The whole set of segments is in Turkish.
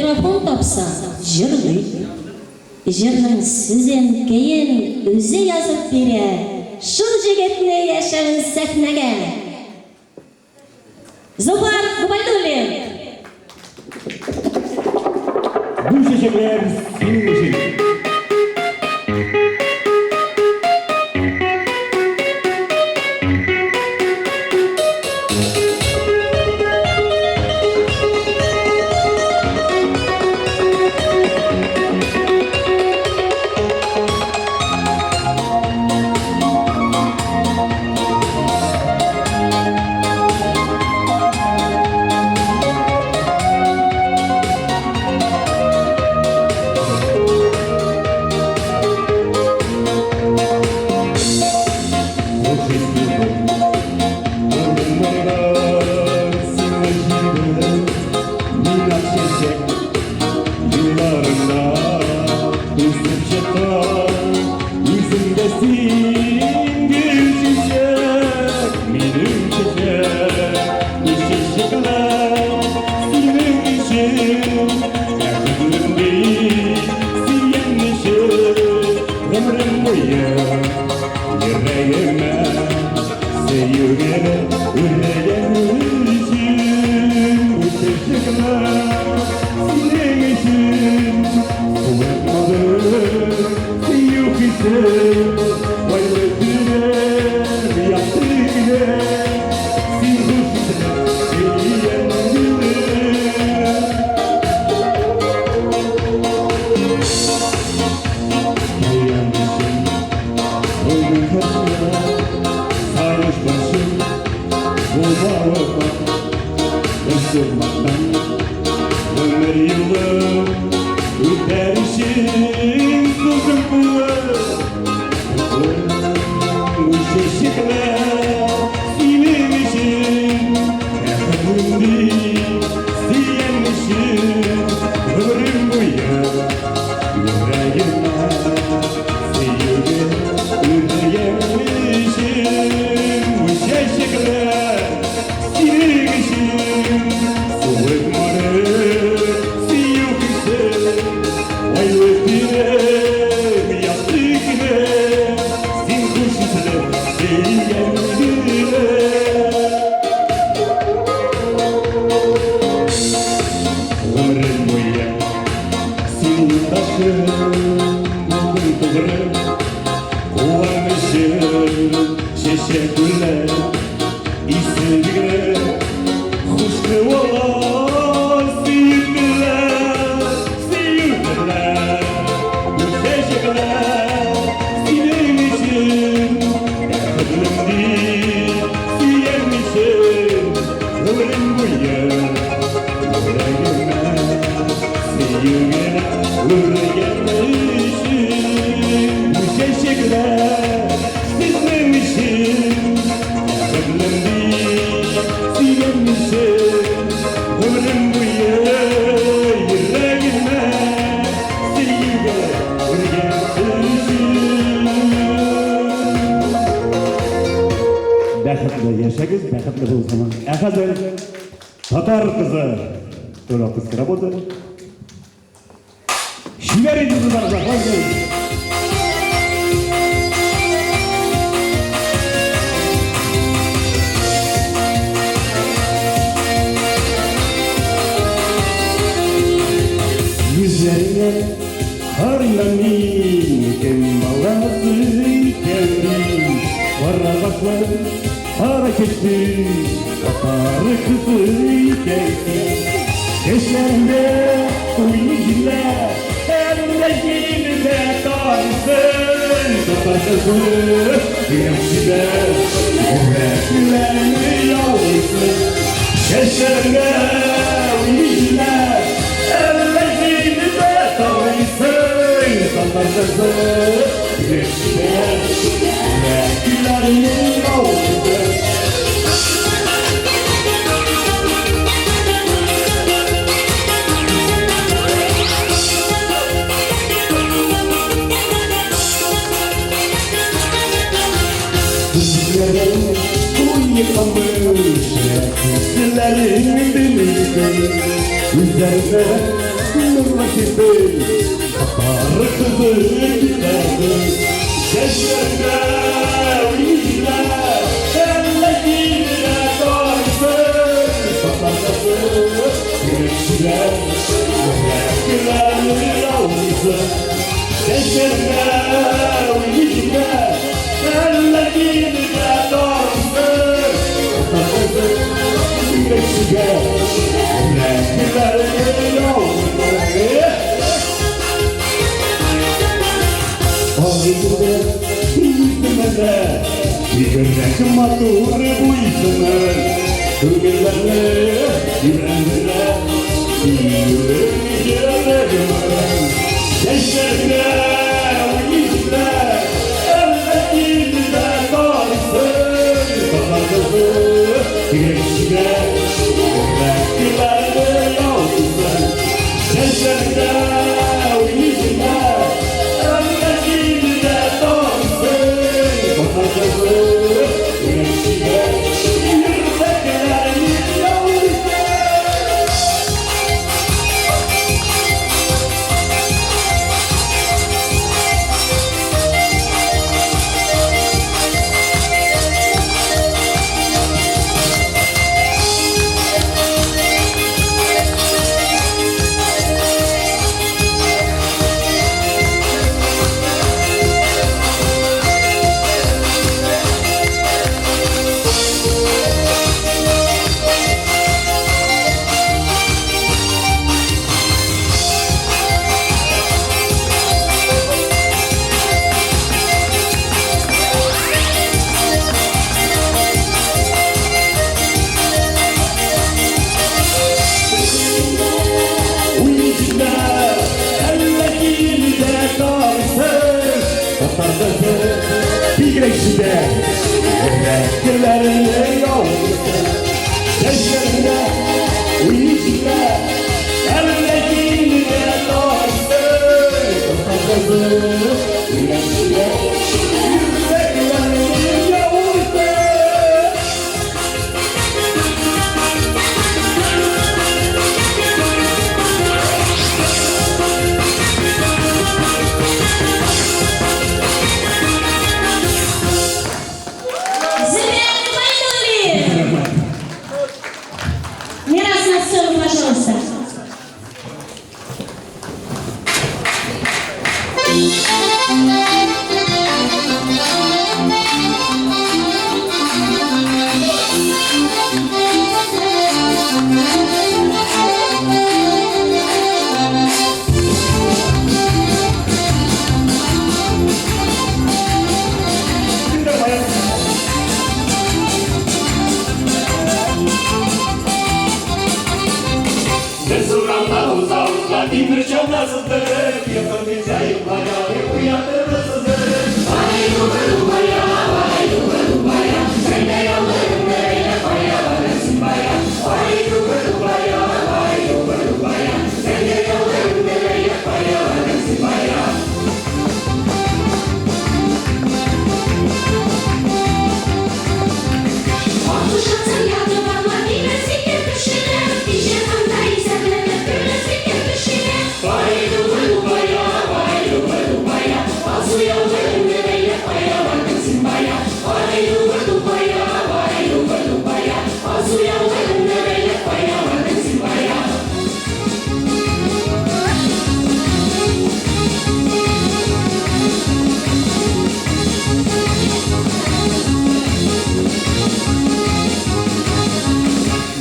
mikrofon topsa, jırgıy. Jırgın sizin keyin özü yazıp bire, şul jigitni yaşarın sahnege. Zuhar Gubaydullin. Bu çiçekler senin için. Tatar kızı öyle kıskıra buldu. Şiverin kızılar zaklar geldi. Yüzlerine harlamin kembalası kendi Vara baklar hareketli Atarı kızı geldi Geçlerinde uyucular Ellerinde tarzın Tatarı güneşler Güneşler yavrusu Geçlerinde uyucular Ellerinde tarzın Tatarı güneşler Güneşler yavrusu Yıkamış kızların birlikte Üzerine Gönül vakitli Atarı kızı giderdi Yaşlarına uyuyla Ellerine doysın Patakası güneşler Yürekler yavrusun Yaşlarına uyuyla Ellerine doysın Patakası güneşler Yürekler yavrusun Ağzımda izlemede Yürek matur bu izlemen Hürgelerle yüreğine Yürek yüreğime Gençlerine uyuzle Ellerinde kalsın Pazarcısı güneşine Yüreklerle yavrusun Gençlerine uyuzle Güneşinde Yüreklerine yavrusun Gençlerine uyuşuna Ellerine doysun Patakası güneşine Yüreklerine yavrusun Не раз на сцену, пожалуйста. İmir çalmasıdır, yakın bir zayıflaya uyandırırsıdır. Vay duvarumaya, vay duvarumaya, sen de yolların nereye baya varasın baya. Vay duvarumaya, vay duvarumaya, sen de yolların nereye baya varasın baya. Otursatın yazı bana bir sikir düşüne, işe kandayı sevmeme böyle sikir düşüne. Vay duvarumaya, vay duvarumaya, bazı yolların nereye baya varasın baya. Vay duvarumaya, vay duvarumaya, bazı yolların nereye baya varasın baya.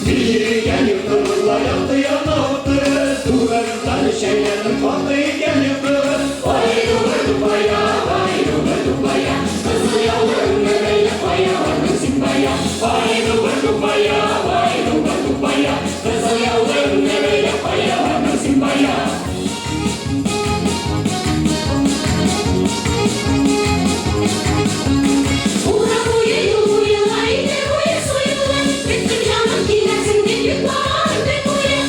Biri gelip dururla yaptı yanıldı. Duvarından şeylerin patlayı gelip vay duvarumaya, vay duvarumaya, kızıl yolların nereye baya varasın baya. Vay duvarumaya, vay duvarumaya, kızıl yolların nereye baya varasın baya. Uğra boyu uyula, ine boyu soyula, bittim canım gidersin bir gün bağır be boyu.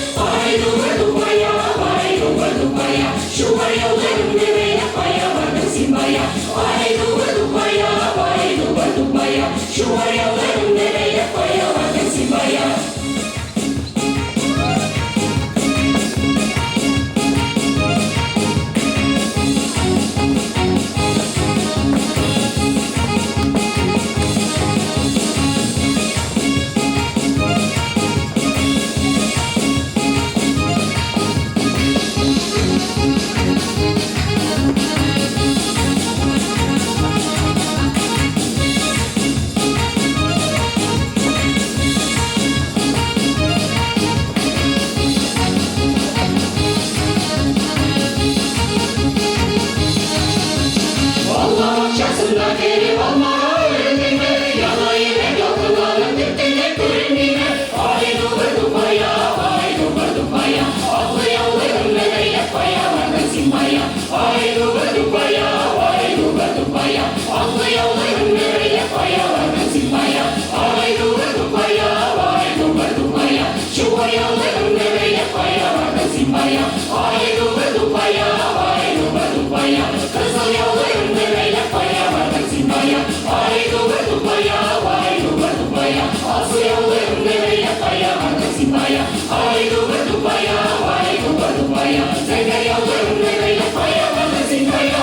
simbaya. Ay duba dubaya, ay duba dubaya. Kızıl yollarım nereyle paya vardı simbaya. Ay duba dubaya, ay duba dubaya. Asıl yollarım nereyle paya vardı simbaya. Ay duba dubaya, ay duba dubaya. Zengin yollarım nereyle paya vardı simbaya.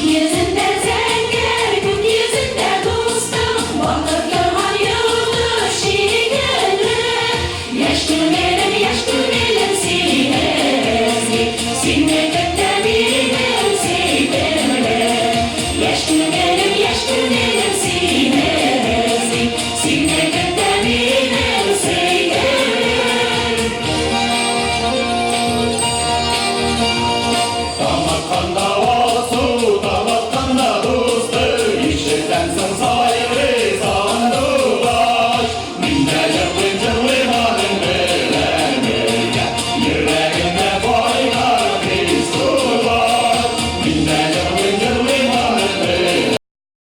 Yüzünde zengin, gün yüzünde dostum, bakıp yorhan yoldu şiirleri. Yaş gülmelim silmezdi, silmekten de bilir silmeli. Yaş gülmelim